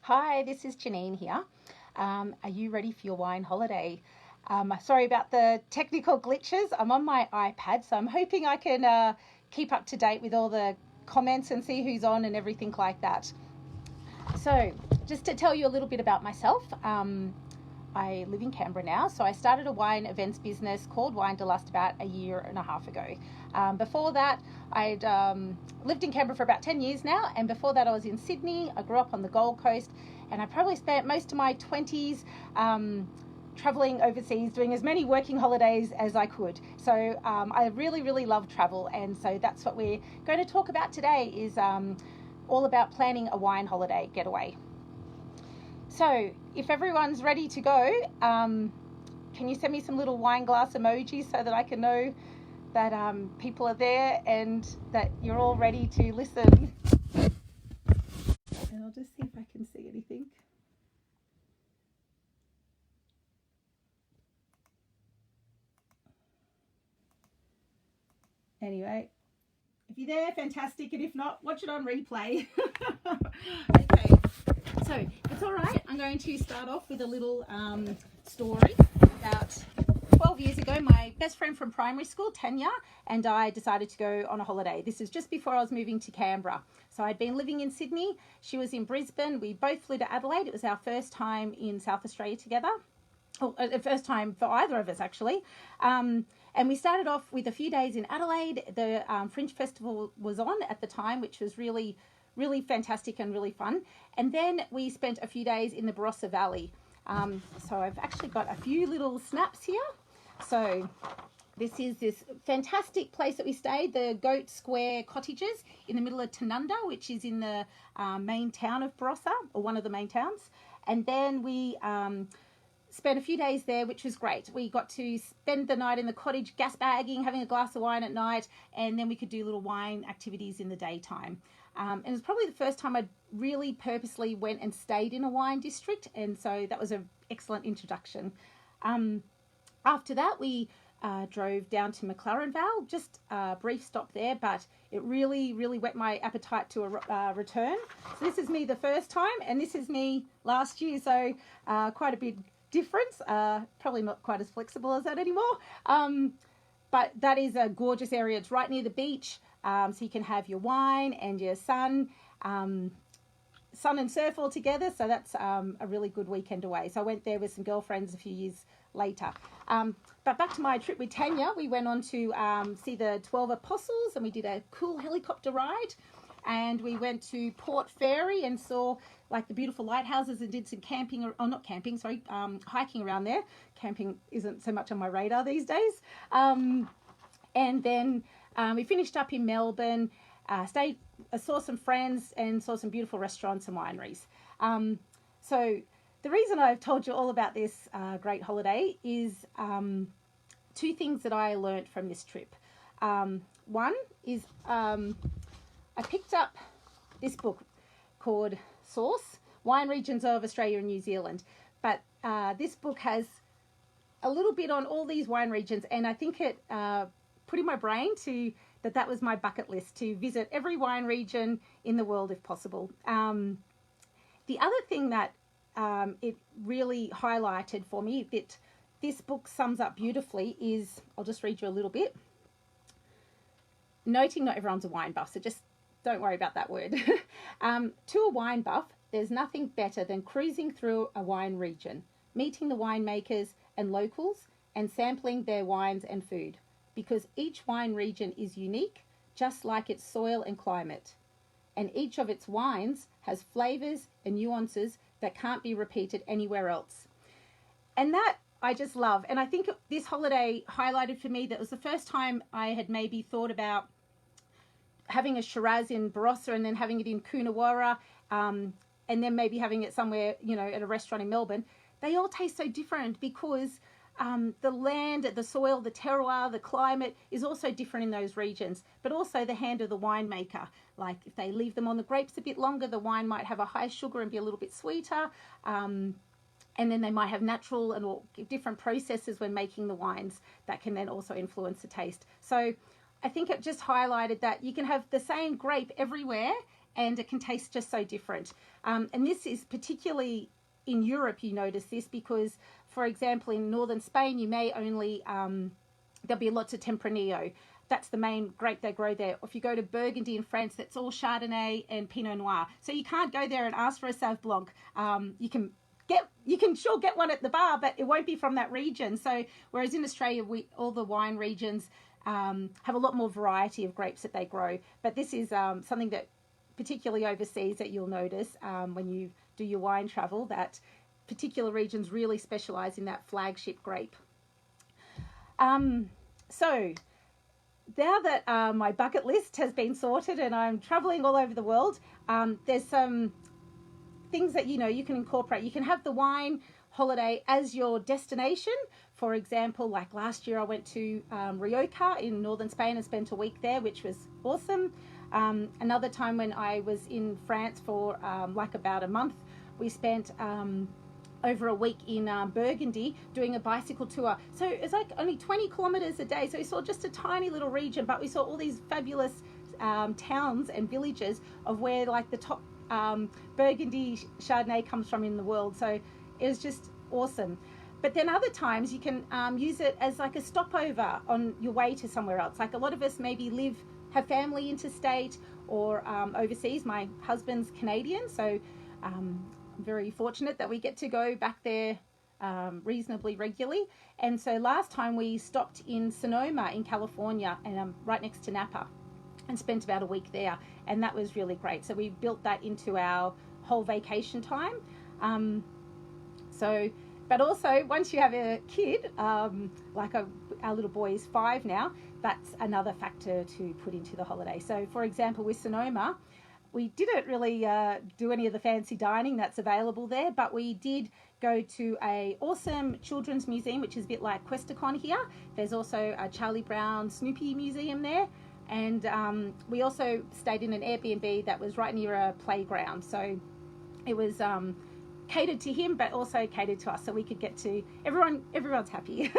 Hi, this is Jeanene here. Are you ready for your wine holiday? Sorry about the technical glitches. I'm on my iPad, so I'm hoping I can keep up to date with all the comments and see who's on and everything like that. So, just to tell you a little bit about myself, I live in Canberra now, so I started a wine events business called Winederlust about a year and a half ago. Before that, I'd lived in Canberra for about 10 years now, and before that I was in Sydney. I grew up on the Gold Coast, and I probably spent most of my 20s traveling overseas, doing as many working holidays as I could. So I really love travel, and so that's what we're going to talk about today is all about planning a wine holiday getaway. So if everyone's ready to go, can you send me some little wine glass emojis so that I can know that people are there and that you're all ready to listen? And I'll just see if I can see anything. Anyway, if you're there, fantastic, and if not, watch it on replay. Okay, so it's all right. I'm going to start off with a little story. About 12 years ago, my best friend from primary school, Tanya, and I decided to go on a holiday. This is just before I was moving to Canberra. So I'd been living in Sydney. She was in Brisbane. We both flew to Adelaide. It was our first time in South Australia together. Oh, the first time for either of us, actually. And we started off with a few days in Adelaide. The Fringe Festival was on at the time, which was really fantastic and really fun. And then we spent a few days in the Barossa Valley. So I've actually got a few little snaps here. So this is this fantastic place that we stayed, the Goat Square Cottages in the middle of Tanunda, which is in the main town of Barossa, or one of the main towns. And then we spent a few days there, which was great. We got to spend the night in the cottage, gas bagging, having a glass of wine at night, and then we could do little wine activities in the daytime. And it was probably the first time I really purposely went and stayed in a wine district, and so that was an excellent introduction. After that, we drove down to McLaren Vale, just a brief stop there, but it really whet my appetite to a return. So this is me the first time, and this is me last year, so quite a big difference. Probably not quite as flexible as that anymore, but that is a gorgeous area. It's right near the beach, so you can have your wine and your sun and surf all together. So that's a really good weekend away. So I went there with some girlfriends a few years later. But back to my trip with Tanya, we went on to see the 12 Apostles, and we did a cool helicopter ride. And we went to Port Fairy and saw like the beautiful lighthouses and did some camping, or not camping, sorry, hiking around there. Camping isn't so much on my radar these days. And then we finished up in Melbourne, saw some friends and saw some beautiful restaurants and wineries. So the reason I've told you all about this great holiday is two things that I learned from this trip. One is I picked up this book called Source, Wine Regions of Australia and New Zealand. But this book has a little bit on all these wine regions, and I think it put in my brain that was my bucket list, to visit every wine region in the world if possible. The other thing that it really highlighted for me that this book sums up beautifully is, I'll just read you a little bit. Noting not everyone's a wine buff, so just don't worry about that word. To a wine buff, there's nothing better than cruising through a wine region, meeting the winemakers and locals, and sampling their wines and food, because each wine region is unique, just like its soil and climate. And each of its wines has flavours and nuances that can't be repeated anywhere else. And that I just love. And I think this holiday highlighted for me that it was the first time I had maybe thought about having a Shiraz in Barossa and then having it in Coonawarra, and then maybe having it somewhere, at a restaurant in Melbourne. They all taste so different because the land, the soil, the terroir, the climate is also different in those regions, but also the hand of the winemaker. Like if they leave them on the grapes a bit longer, the wine might have a high sugar and be a little bit sweeter. And then they might have natural and different processes when making the wines that can then also influence the taste. So I think it just highlighted that you can have the same grape everywhere and it can taste just so different. And this is particularly in Europe, you notice this because, for example, in northern Spain, you may only, there'll be lots of Tempranillo. That's the main grape they grow there. If you go to Burgundy in France, that's all Chardonnay and Pinot Noir. So you can't go there and ask for a Sauv Blanc. You can sure get one at the bar, but it won't be from that region. So whereas in Australia, all the wine regions have a lot more variety of grapes that they grow. But this is something that particularly overseas that you'll notice when you do your wine travel, that particular regions really specialize in that flagship grape. So now that my bucket list has been sorted and I'm traveling all over the world, there's some things that you can incorporate. You can have the wine holiday as your destination. For example, like last year I went to Rioja in northern Spain and spent a week there, which was awesome. Another time when I was in France for like about a month, we spent over a week in Burgundy doing a bicycle tour. So it's like only 20 kilometers a day. So we saw just a tiny little region, but we saw all these fabulous towns and villages of where like the top Burgundy Chardonnay comes from in the world. So it was just awesome. But then other times you can use it as like a stopover on your way to somewhere else. Like a lot of us maybe have family interstate or overseas. My husband's Canadian, so I'm very fortunate that we get to go back there reasonably regularly. And so last time we stopped in Sonoma in California, and right next to Napa, and spent about a week there, and that was really great. So we built that into our whole vacation time. But also once you have a kid, like our little boy is 5 now, that's another factor to put into the holiday. So for example, with Sonoma, we didn't really do any of the fancy dining that's available there, but we did go to a awesome children's museum, which is a bit like Questacon here. There's also a Charlie Brown Snoopy museum there. And we also stayed in an Airbnb that was right near a playground. So it was catered to him, but also catered to us. So we could get to everyone's happy.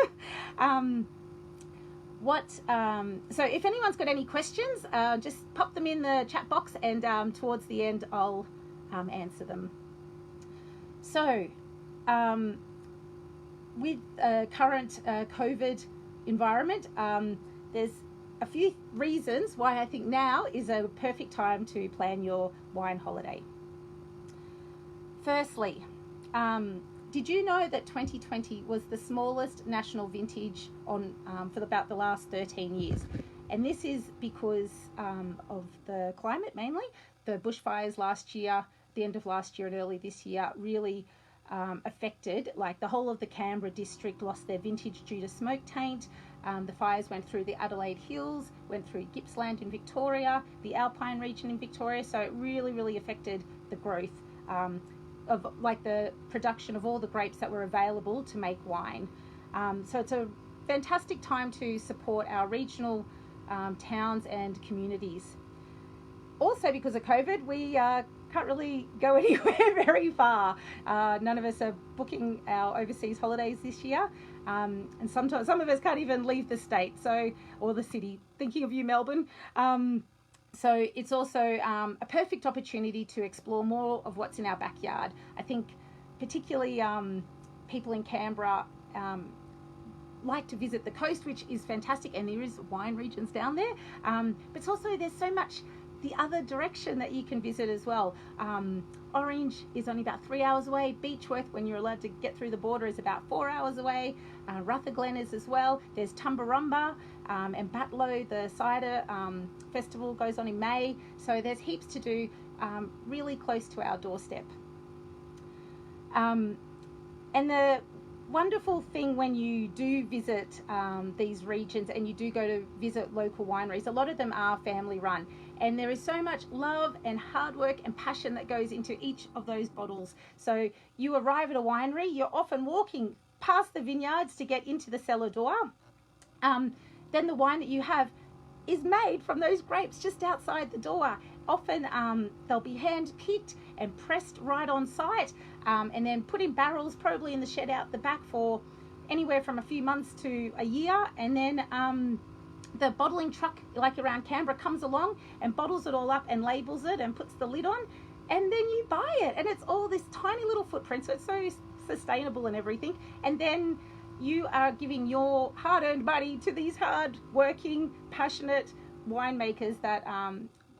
So if anyone's got any questions, just pop them in the chat box, and towards the end I'll answer them. So with current COVID environment, there's a few reasons why I think now is a perfect time to plan your wine holiday. Firstly, did you know that 2020 was the smallest national vintage for about the last 13 years? And this is because of the climate mainly. The bushfires last year, the end of last year and early this year, really affected, like the whole of the Canberra district lost their vintage due to smoke taint. The fires went through the Adelaide Hills, went through Gippsland in Victoria, the Alpine region in Victoria. So it really, really affected the growth of like the production of all the grapes that were available to make wine. So it's a fantastic time to support our regional towns and communities. Also, because of COVID, we can't really go anywhere very far. None of us are booking our overseas holidays this year. And sometimes some of us can't even leave the state, or the city. Thinking of you, Melbourne. So it's also a perfect opportunity to explore more of what's in our backyard. I think particularly people in Canberra like to visit the coast, which is fantastic, and there is wine regions down there. But it's also, there's so much the other direction that you can visit as well. Orange is only about 3 hours away. Beechworth, when you're allowed to get through the border, is about 4 hours away. Rutherglen is as well. There's Tumbarumba and Batlow, the cider festival goes on in May. So there's heaps to do really close to our doorstep. And the wonderful thing when you do visit these regions and you do go to visit local wineries, a lot of them are family run, and there is so much love and hard work and passion that goes into each of those bottles. So you arrive at a winery, you're often walking past the vineyards to get into the cellar door. Then the wine that you have is made from those grapes just outside the door. Often they'll be hand picked and pressed right on site, and then put in barrels, probably in the shed out the back, for anywhere from a few months to a year, and then the bottling truck, like around Canberra, comes along and bottles it all up and labels it and puts the lid on, and then you buy it, and it's all this tiny little footprint, so it's so sustainable and everything. And then you are giving your hard-earned money to these hard-working, passionate winemakers that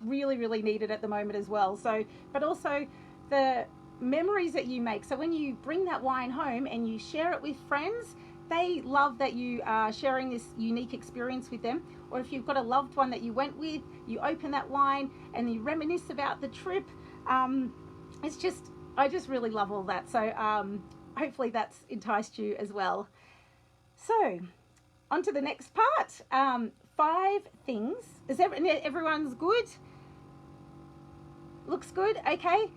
really, really need it at the moment as well. So, but also the memories that you make. So when you bring that wine home and you share it with friends, they love that you are sharing this unique experience with them. Or if you've got a loved one that you went with, you open that wine and you reminisce about the trip. It's just, I just really love all that. So hopefully that's enticed you as well. So on to the next part. 5 things. Is everyone's good? Looks good? Okay.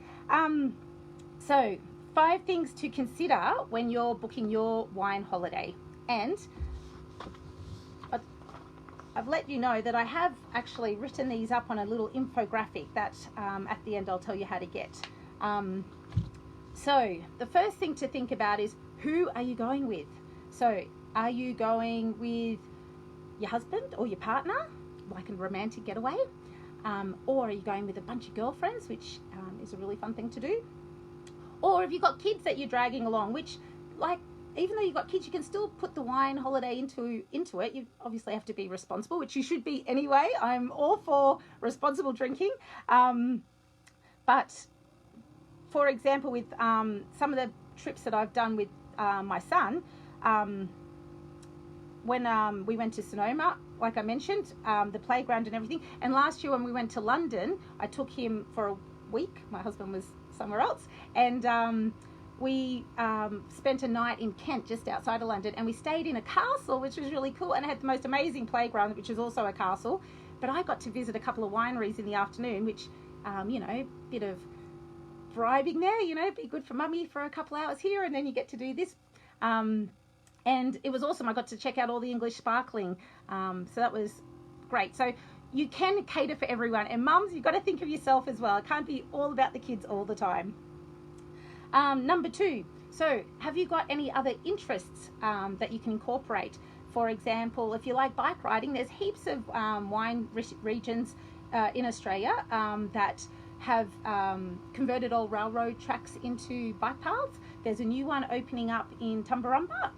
So 5 things to consider when you're booking your wine holiday. And I've let you know that I have actually written these up on a little infographic that at the end I'll tell you how to get. So the first thing to think about is, who are you going with? So are you going with your husband or your partner, like a romantic getaway? Or are you going with a bunch of girlfriends, which is a really fun thing to do? Or have you got kids that you're dragging along, which, like, even though you've got kids, you can still put the wine holiday into it. You obviously have to be responsible, which you should be anyway. I'm all for responsible drinking. But for example, with some of the trips that I've done with my son, when we went to Sonoma, like I mentioned, the playground and everything. And last year when we went to London, I took him for a week. My husband was somewhere else, and we spent a night in Kent, just outside of London, and we stayed in a castle, which was really cool, and it had the most amazing playground, which is also a castle. But I got to visit a couple of wineries in the afternoon, which, you know, bit of bribing there, you know, be good for mummy for a couple hours here, and then you get to do this. And it was awesome. I got to check out all the English sparkling, so that was great. So you can cater for everyone, and mums, you've got to think of yourself as well. It can't be all about the kids all the time. Number 2, so have you got any other interests that you can incorporate? For example, if you like bike riding, there's heaps of wine regions in Australia that have converted old railroad tracks into bike paths. There's a new one opening up in Tumbarumba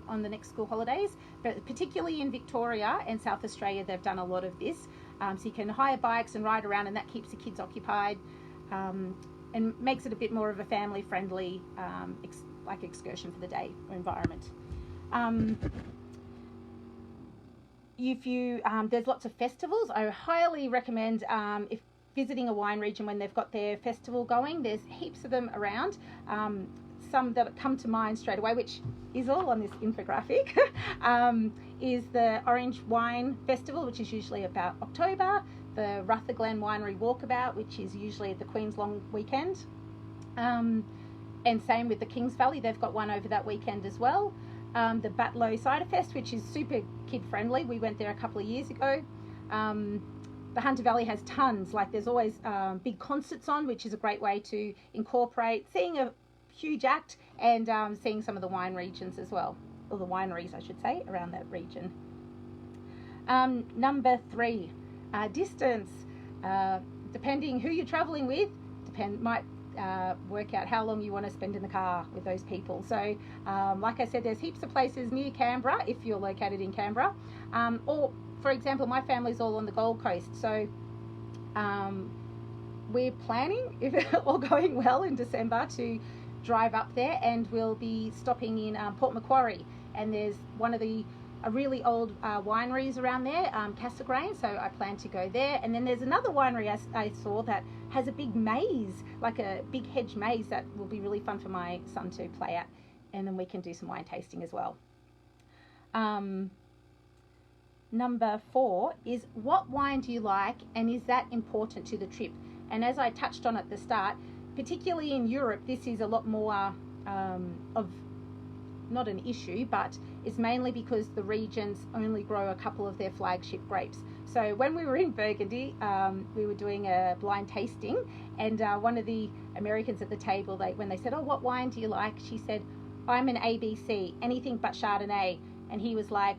on the next school holidays, but particularly in Victoria and South Australia, they've done a lot of this. So you can hire bikes and ride around, and that keeps the kids occupied and makes it a bit more of a family-friendly excursion for the day or environment. If you there's lots of festivals. I highly recommend if visiting a wine region when they've got their festival going. There's heaps of them around. Some that come to mind straight away, which is all on this infographic, is the Orange Wine Festival, which is usually about October, the Rutherglen Winery Walkabout, which is usually at the Queen's Long Weekend, and same with the Kings Valley, they've got one over that weekend as well. The Batlow Cider Fest, which is super kid friendly, we went there a couple of years ago. The Hunter Valley has tons, like there's always big concerts on, which is a great way to incorporate seeing a huge act and seeing some of the wine regions as well, or the wineries I should say, around that region. Number 3, distance. Depending who you're traveling with, might work out how long you want to spend in the car with those people. So like I said, there's heaps of places near Canberra if you're located in Canberra, or for example, my family's all on the Gold Coast, so we're planning, if all going well, in December to drive up there, and we'll be stopping in Port Macquarie, and there's one of the really old wineries around there, Cassegrain, so I plan to go there. And then there's another winery I saw that has a big maze, like a big hedge maze, that will be really fun for my son to play at, and then we can do some wine tasting as well. Number 4 is, what wine do you like, and is that important to the trip? And as I touched on at the start, particularly in Europe, this is a lot more of not an issue, but it's mainly because the regions only grow a couple of their flagship grapes. So when we were in Burgundy, we were doing a blind tasting, and one of the Americans at the table, when they said, "Oh, what wine do you like?" she said, "I'm an ABC, anything but Chardonnay." And he was like,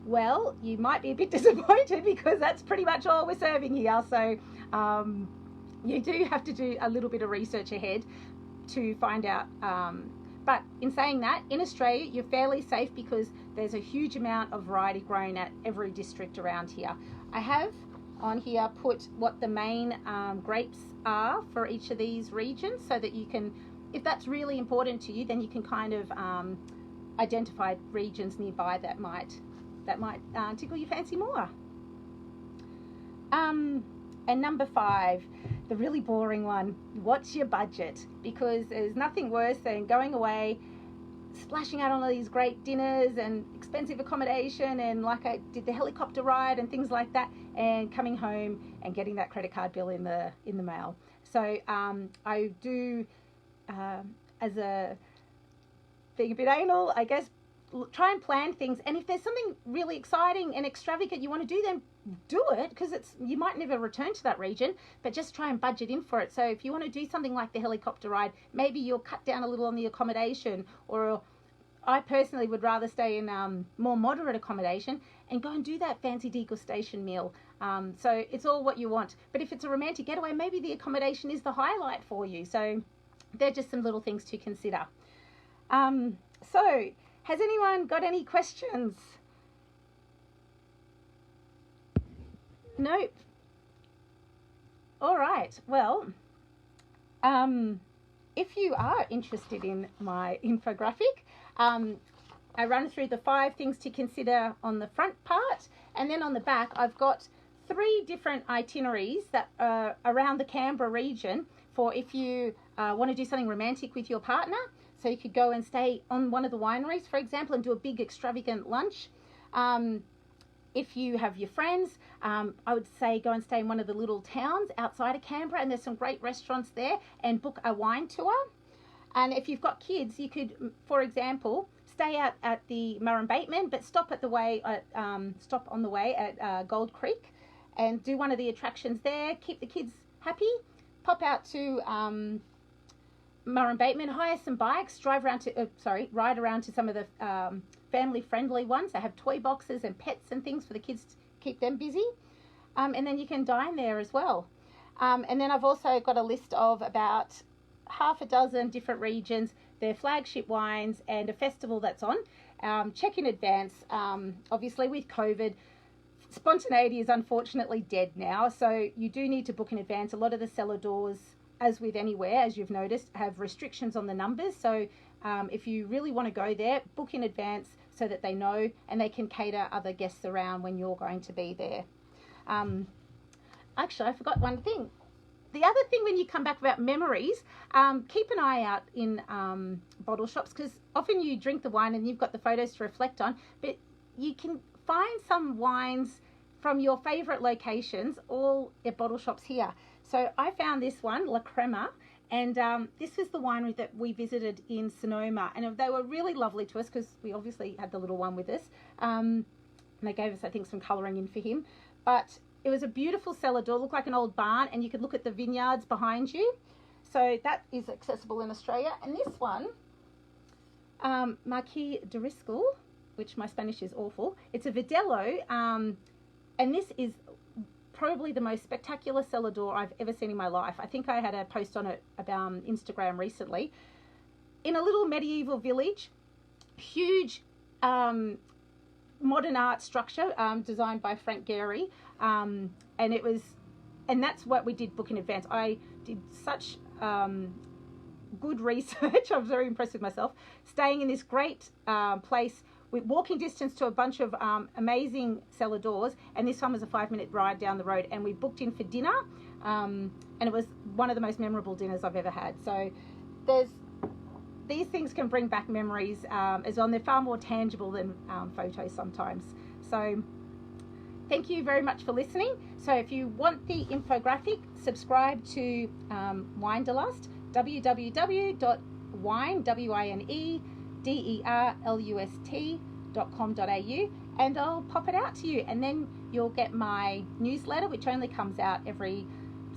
well, you might be a bit disappointed because that's pretty much all we're serving here. So you do have to do a little bit of research ahead to find out. But in saying that, in Australia, you're fairly safe because there's a huge amount of variety grown at every district around here. I have on here put what the main grapes are for each of these regions, so that you can, if that's really important to you, then you can kind of identify regions nearby that might tickle your fancy more. And number 5, the really boring one, what's your budget? Because there's nothing worse than going away, splashing out on all these great dinners and expensive accommodation, and like I did the helicopter ride and things like that, and coming home and getting that credit card bill in the mail. So I do, as a being a bit anal, I guess, try and plan things. And if there's something really exciting and extravagant you want to do, then do it, because you might never return to that region, but just try and budget in for it. So if you want to do something like the helicopter ride, maybe you'll cut down a little on the accommodation, or I personally would rather stay in more moderate accommodation and go and do that fancy degustation meal. So it's all what you want. But if it's a romantic getaway, maybe the accommodation is the highlight for you. So they're just some little things to consider. So has anyone got any questions? Nope. All right. Well, if you are interested in my infographic, I run through the 5 things to consider on the front part, and then on the back I've got 3 different itineraries that are around the Canberra region for if you want to do something romantic with your partner. So you could go and stay on one of the wineries, for example, and do a big extravagant lunch. If you have your friends, I would say go and stay in one of the little towns outside of Canberra, and there's some great restaurants there, and book a wine tour. And if you've got kids, you could, for example, stay out at the Murrumbateman, but stop on the way at Gold Creek and do one of the attractions there. Keep the kids happy. Pop out to Murrumbateman, hire some bikes, ride around to some of the family-friendly ones. They have toy boxes and pets and things for the kids to keep them busy. And then you can dine there as well. And then I've also got a list of about half a dozen different regions, their flagship wines, and a festival that's on. Check in advance. Obviously with COVID, spontaneity is unfortunately dead now, so you do need to book in advance. A lot of the cellar doors, as with anywhere, as you've noticed, have restrictions on the numbers. So if you really want to go there, book in advance so that they know and they can cater other guests around when you're going to be there. Actually, I forgot one thing. The other thing when you come back about memories, keep an eye out in bottle shops, because often you drink the wine and you've got the photos to reflect on, but you can find some wines from your favourite locations all at bottle shops here. So I found this one, La Crema, and this was the winery that we visited in Sonoma, and they were really lovely to us because we obviously had the little one with us, and they gave us, I think, some colouring in for him. But it was a beautiful cellar door, looked like an old barn, and you could look at the vineyards behind you. So that is accessible in Australia. And this one, Marquis de Riscal, which my Spanish is awful, it's a Verdelho, and this is probably the most spectacular cellar door I've ever seen in my life. I think I had a post on it about Instagram recently. In a little medieval village, huge modern art structure designed by Frank Gehry, and that's what we did book in advance. I did such good research. I was very impressed with myself, staying in this great place with walking distance to a bunch of amazing cellar doors, and this one was a 5-minute ride down the road, and we booked in for dinner, and it was one of the most memorable dinners I've ever had. So these things can bring back memories as well, and they're far more tangible than photos sometimes. So thank you very much for listening. So if you want the infographic, subscribe to Winederlust, www.winederlust.com.au, and I'll pop it out to you, and then you'll get my newsletter, which only comes out every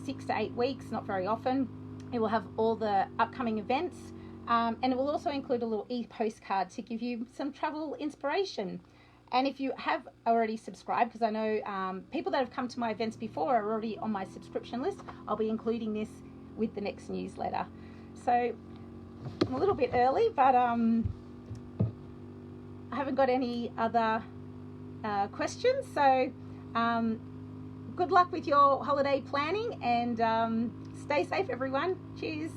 6 to 8 weeks, not very often. It will have all the upcoming events, and it will also include a little e-postcard to give you some travel inspiration. And if you have already subscribed, because I know people that have come to my events before are already on my subscription list, I'll be including this with the next newsletter. So I'm a little bit early, but I haven't got any other questions. So good luck with your holiday planning, and stay safe, everyone. Cheers.